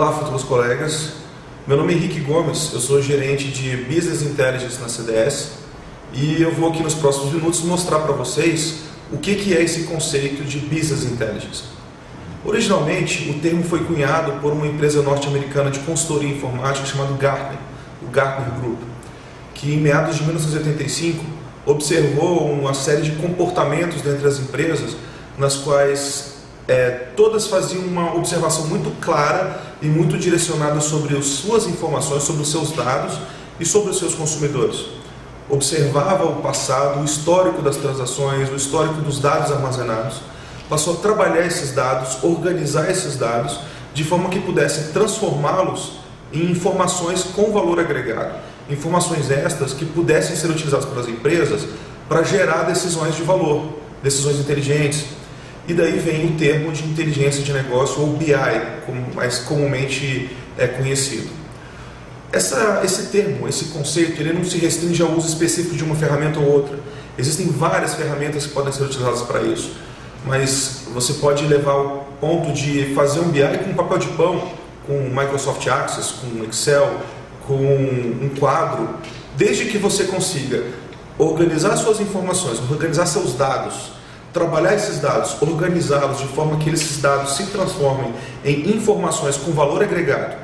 Olá, futuros colegas. Meu nome é Henrique Gomes, eu sou gerente de Business Intelligence na CDS e eu vou aqui nos próximos minutos mostrar para vocês o que é esse conceito de Business Intelligence. Originalmente, o termo foi cunhado por uma empresa norte-americana de consultoria informática chamada Gartner, o Gartner Group, que em meados de 1985 observou uma série de comportamentos dentre as empresas nas quais todas faziam uma observação muito clara e muito direcionada sobre as suas informações, sobre os seus dados e sobre os seus consumidores. Observava o passado, o histórico das transações, o histórico dos dados armazenados, passou a trabalhar esses dados, organizar esses dados, de forma que pudessem transformá-los em informações com valor agregado. Informações estas que pudessem ser utilizadas pelas empresas para gerar decisões de valor, decisões inteligentes. E daí vem o termo de inteligência de negócio, ou BI, como mais comumente é conhecido. Esse termo, esse conceito, ele não se restringe ao uso específico de uma ferramenta ou outra. Existem várias ferramentas que podem ser utilizadas para isso, mas você pode levar ao ponto de fazer um BI com papel de pão, com Microsoft Access, com Excel, com um quadro, desde que você consiga organizar suas informações, organizar seus dados, trabalhar esses dados, organizá-los de forma que esses dados se transformem em informações com valor agregado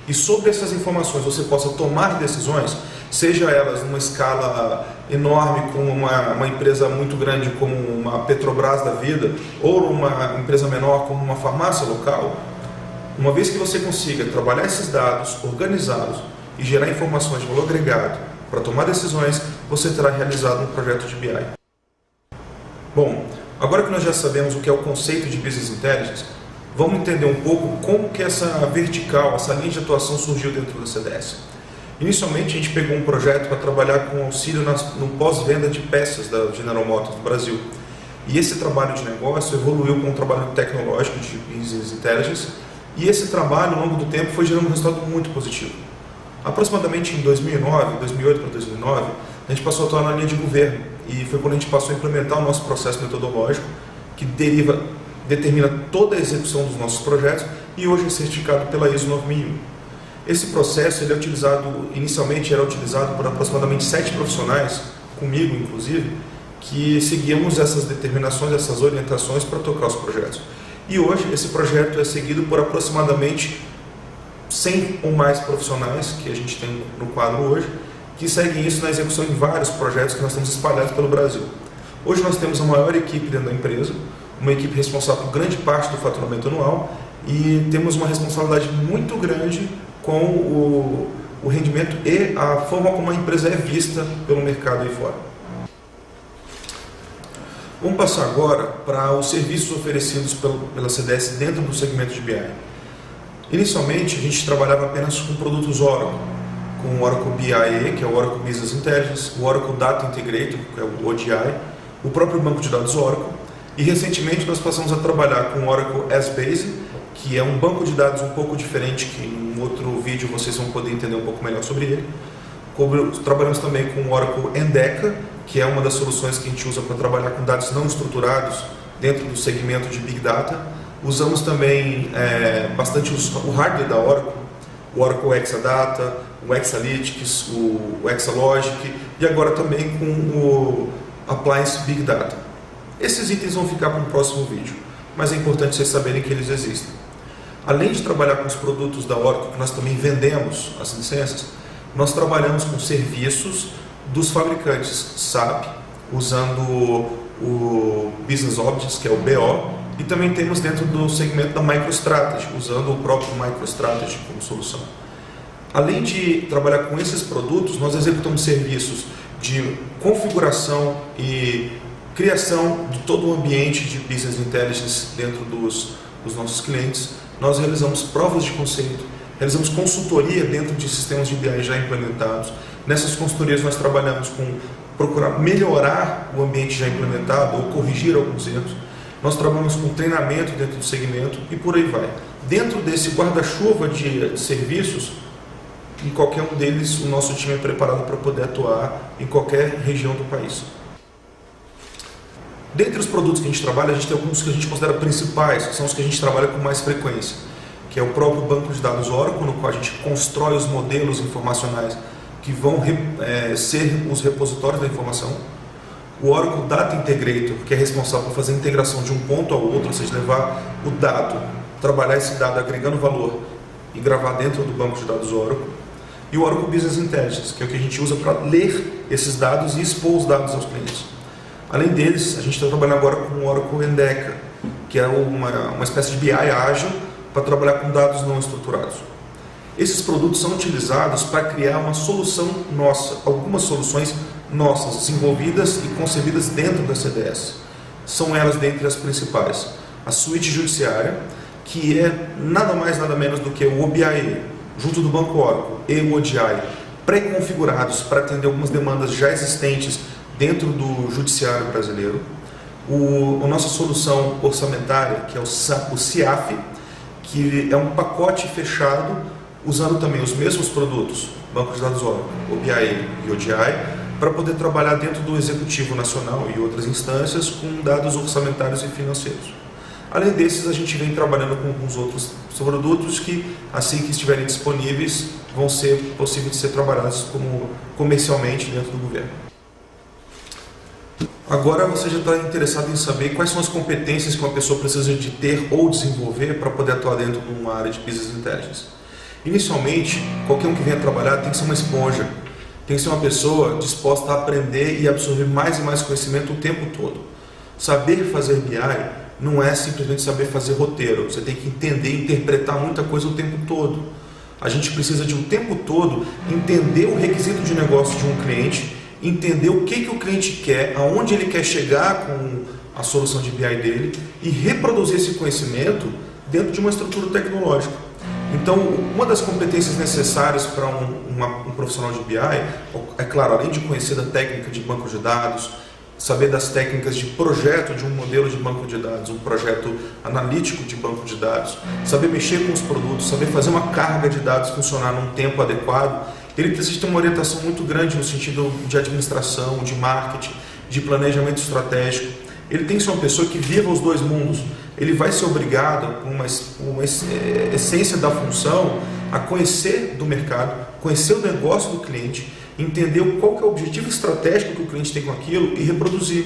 e sobre essas informações você possa tomar decisões, seja elas numa escala enorme como uma empresa muito grande como uma Petrobras da vida ou uma empresa menor como uma farmácia local. Uma vez que você consiga trabalhar esses dados, organizá-los e gerar informações de valor agregado para tomar decisões, você terá realizado um projeto de BI. Bom, agora que nós já sabemos o que é o conceito de Business Intelligence, vamos entender um pouco como que essa vertical, essa linha de atuação surgiu dentro da CDS. Inicialmente a gente pegou um projeto para trabalhar com auxílio no pós-venda de peças da General Motors do Brasil. E esse trabalho de negócio evoluiu para um trabalho tecnológico de Business Intelligence e esse trabalho, ao longo do tempo, foi gerando um resultado muito positivo. Aproximadamente em 2009, 2008 para 2009, a gente passou a atuar na linha de governo e foi quando a gente passou a implementar o nosso processo metodológico que determina toda a execução dos nossos projetos e hoje é certificado pela ISO 9001. Esse processo ele é utilizado, inicialmente era utilizado por aproximadamente 7 profissionais, comigo inclusive, que seguíamos essas determinações, essas orientações para tocar os projetos. E hoje esse projeto é seguido por aproximadamente 100 ou mais profissionais que a gente tem no quadro hoje, que seguem isso na execução em vários projetos que nós temos espalhados pelo Brasil. Hoje nós temos a maior equipe dentro da empresa, uma equipe responsável por grande parte do faturamento anual e temos uma responsabilidade muito grande com o rendimento e a forma como a empresa é vista pelo mercado aí fora. Vamos passar agora para os serviços oferecidos pela CDS dentro do segmento de BI. Inicialmente a gente trabalhava apenas com produtos Oracle, com o Oracle BIE, que é o Oracle Business Intelligence, o Oracle Data Integrator, que é o ODI, o próprio banco de dados Oracle, e recentemente nós passamos a trabalhar com o Oracle S-Base, que é um banco de dados um pouco diferente, que em um outro vídeo vocês vão poder entender um pouco melhor sobre ele. Trabalhamos também com o Oracle Endeca, que é uma das soluções que a gente usa para trabalhar com dados não estruturados dentro do segmento de Big Data. Usamos também bastante o hardware da Oracle, o Oracle Exadata, o Exalytics, o Exalogic e agora também com o Appliance Big Data. Esses itens vão ficar para um próximo vídeo, mas é importante vocês saberem que eles existem. Além de trabalhar com os produtos da Oracle, que nós também vendemos as licenças, nós trabalhamos com serviços dos fabricantes SAP, usando o Business Objects, que é o BO, e também temos dentro do segmento da MicroStrategy, usando o próprio MicroStrategy como solução. Além de trabalhar com esses produtos, nós executamos serviços de configuração e criação de todo o ambiente de Business Intelligence dentro dos nossos clientes. Nós realizamos provas de conceito, realizamos consultoria dentro de sistemas de BI já implementados. Nessas consultorias nós trabalhamos com procurar melhorar o ambiente já implementado ou corrigir alguns erros. Nós trabalhamos com treinamento dentro do segmento e por aí vai. Dentro desse guarda-chuva de serviços, em qualquer um deles, o nosso time é preparado para poder atuar em qualquer região do país. Dentre os produtos que a gente trabalha, a gente tem alguns que a gente considera principais, que são os que a gente trabalha com mais frequência, que é o próprio banco de dados Oracle, no qual a gente constrói os modelos informacionais que vão ser os repositórios da informação. O Oracle Data Integrator, que é responsável por fazer a integração de um ponto ao outro, ou seja, levar o dado, trabalhar esse dado agregando valor e gravar dentro do banco de dados Oracle. E o Oracle Business Intelligence, que é o que a gente usa para ler esses dados e expor os dados aos clientes. Além deles, a gente está trabalhando agora com o Oracle Endeca, que é uma espécie de BI ágil para trabalhar com dados não estruturados. Esses produtos são utilizados para criar uma solução nossa, algumas soluções nossas, desenvolvidas e concebidas dentro da CDS. São elas dentre as principais. A suíte judiciária, que é nada mais nada menos do que o OBIAE, junto do Banco Oracle e o ODI, pré-configurados para atender algumas demandas já existentes dentro do judiciário brasileiro. A nossa solução orçamentária, que é o CIAF, que é um pacote fechado, usando também os mesmos produtos, Banco de Dados Oracle, OBIAE e ODI, para poder trabalhar dentro do Executivo Nacional e outras instâncias com dados orçamentários e financeiros. Além desses, a gente vem trabalhando com alguns outros produtos que, assim que estiverem disponíveis, vão ser possíveis de ser trabalhados comercialmente dentro do governo. Agora você já está interessado em saber quais são as competências que uma pessoa precisa de ter ou desenvolver para poder atuar dentro de uma área de Business Intelligence. Inicialmente, qualquer um que venha trabalhar tem que ser uma esponja, tem que ser uma pessoa disposta a aprender e absorver mais e mais conhecimento o tempo todo. Saber fazer BI não é simplesmente saber fazer roteiro, você tem que entender e interpretar muita coisa o tempo todo. A gente precisa de o tempo todo entender o requisito de negócio de um cliente, entender o que o cliente quer, aonde ele quer chegar com a solução de BI dele e reproduzir esse conhecimento dentro de uma estrutura tecnológica. Então, uma das competências necessárias para um profissional de BI, é claro, além de conhecer da técnica de banco de dados, saber das técnicas de projeto de um modelo de banco de dados, um projeto analítico de banco de dados, saber mexer com os produtos, saber fazer uma carga de dados funcionar num tempo adequado, ele precisa ter uma orientação muito grande no sentido de administração, de marketing, de planejamento estratégico. Ele tem que ser uma pessoa que viva os dois mundos. Ele vai ser obrigado, com uma essência da função, a conhecer do mercado, conhecer o negócio do cliente, entender qual que é o objetivo estratégico que o cliente tem com aquilo e reproduzir.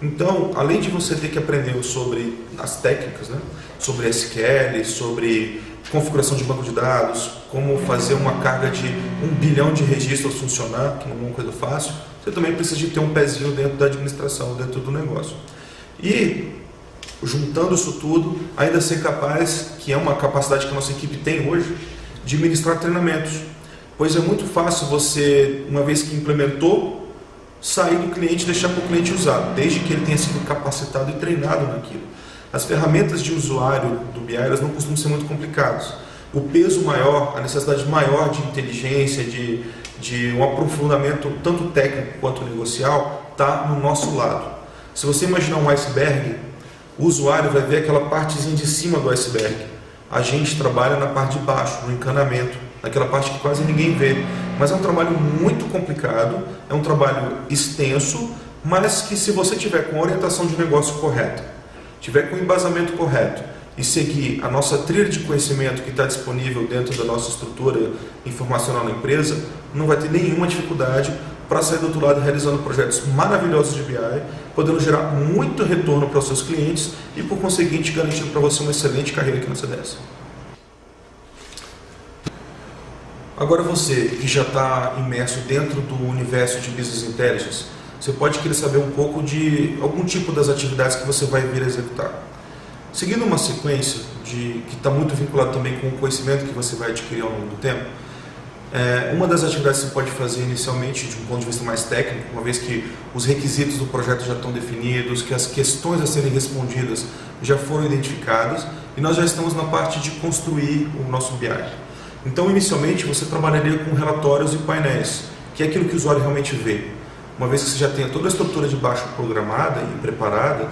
Então, além de você ter que aprender sobre as técnicas, né, sobre SQL, sobre configuração de banco de dados, como fazer uma carga de 1 bilhão de registros funcionar, que não é uma coisa fácil, você também precisa de ter um pezinho dentro da administração, dentro do negócio. E, juntando isso tudo, ainda ser capaz, que é uma capacidade que a nossa equipe tem hoje, de ministrar treinamentos. Pois é muito fácil você, uma vez que implementou, sair do cliente e deixar para o cliente usar, desde que ele tenha sido capacitado e treinado naquilo. As ferramentas de usuário do BI elas não costumam ser muito complicadas. O peso maior, a necessidade maior de inteligência, de um aprofundamento tanto técnico quanto negocial, está no nosso lado. Se você imaginar um iceberg, o usuário vai ver aquela partezinha de cima do iceberg. A gente trabalha na parte de baixo, no encanamento, naquela parte que quase ninguém vê. Mas é um trabalho muito complicado, é um trabalho extenso, mas que se você tiver com a orientação de negócio correta, tiver com o embasamento correto e seguir a nossa trilha de conhecimento que está disponível dentro da nossa estrutura informacional na empresa, não vai ter nenhuma dificuldade para sair do outro lado realizando projetos maravilhosos de BI, podendo gerar muito retorno para os seus clientes e, por conseguinte, garantindo para você uma excelente carreira aqui na CDS. Agora você, que já está imerso dentro do universo de Business Intelligence, você pode querer saber um pouco de algum tipo das atividades que você vai vir a executar. Seguindo uma sequência que está muito vinculada também com o conhecimento que você vai adquirir ao longo do tempo, uma das atividades que você pode fazer inicialmente, de um ponto de vista mais técnico, uma vez que os requisitos do projeto já estão definidos, que as questões a serem respondidas já foram identificadas, e nós já estamos na parte de construir o nosso BI. Então, inicialmente, você trabalharia com relatórios e painéis, que é aquilo que o usuário realmente vê. Uma vez que você já tenha toda a estrutura de baixo programada e preparada,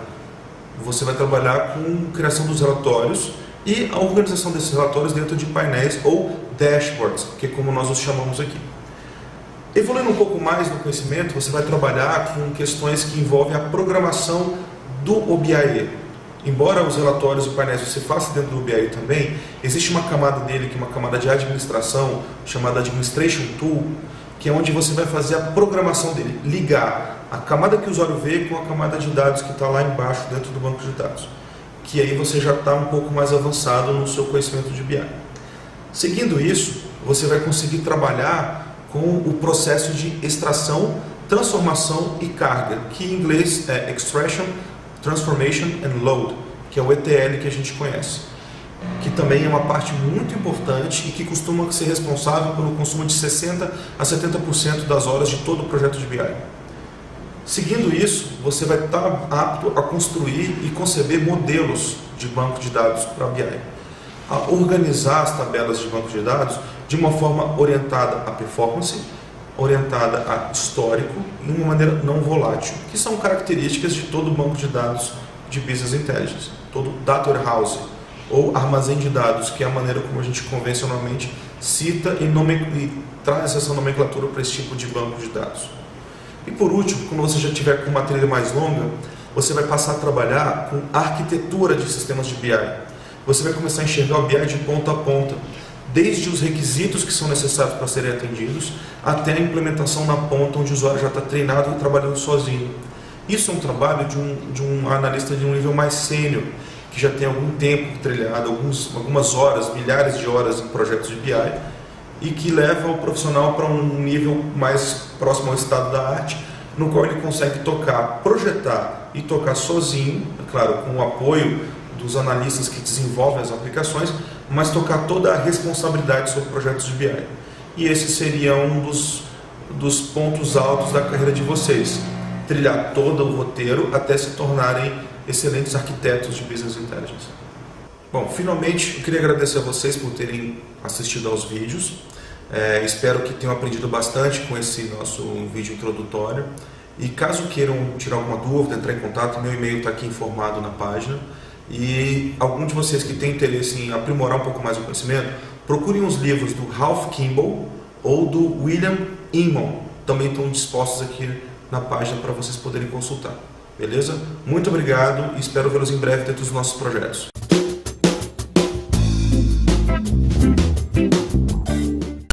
você vai trabalhar com criação dos relatórios e a organização desses relatórios dentro de painéis ou dashboards, que é como nós os chamamos aqui. Evoluindo um pouco mais no conhecimento, você vai trabalhar com questões que envolvem a programação do OBIAE. embora os relatórios e painéis você faça dentro do BI também, existe uma camada dele, que é uma camada de administração, chamada Administration Tool, que é onde você vai fazer a programação dele, ligar a camada que o usuário vê com a camada de dados que está lá embaixo dentro do banco de dados, que aí você já está um pouco mais avançado no seu conhecimento de BI. Seguindo isso, você vai conseguir trabalhar com o processo de extração, transformação e carga, que em inglês é Extraction, Transformation and Load, que é o ETL que a gente conhece, que também é uma parte muito importante e que costuma ser responsável pelo consumo de 60% a 70% das horas de todo o projeto de BI. Seguindo isso, você vai estar apto a construir e conceber modelos de banco de dados para BI, a organizar as tabelas de banco de dados de uma forma orientada à performance, orientada a histórico e uma maneira não volátil, que são características de todo banco de dados de Business Intelligence, todo Data Warehouse ou armazém de dados, que é a maneira como a gente convencionalmente cita e traz essa nomenclatura para esse tipo de banco de dados. E por último, quando você já tiver com uma trilha mais longa, você vai passar a trabalhar com arquitetura de sistemas de BI. Você vai começar a enxergar o BI de ponta a ponta, desde os requisitos que são necessários para serem atendidos, até a implementação na ponta, onde o usuário já está treinado e trabalhando sozinho. Isso é um trabalho de um analista de um nível mais sênior, que já tem algum tempo trilhado, algumas horas, milhares de horas em projetos de BI, e que leva o profissional para um nível mais próximo ao estado da arte, no qual ele consegue tocar, projetar e tocar sozinho, é claro, com o apoio dos analistas que desenvolvem as aplicações, mas tocar toda a responsabilidade sobre projetos de BI. E esse seria um dos pontos altos da carreira de vocês, trilhar todo o roteiro até se tornarem excelentes arquitetos de Business Intelligence. Bom, finalmente eu queria agradecer a vocês por terem assistido aos vídeos. Espero que tenham aprendido bastante com esse nosso vídeo introdutório. E caso queiram tirar alguma dúvida, entrar em contato, meu e-mail está aqui informado na página. E algum de vocês que tem interesse em aprimorar um pouco mais o conhecimento, procurem os livros do Ralph Kimball ou do William Inman. Também estão dispostos aqui na página para vocês poderem consultar. Beleza? Muito obrigado e espero vê-los em breve dentro dos nossos projetos.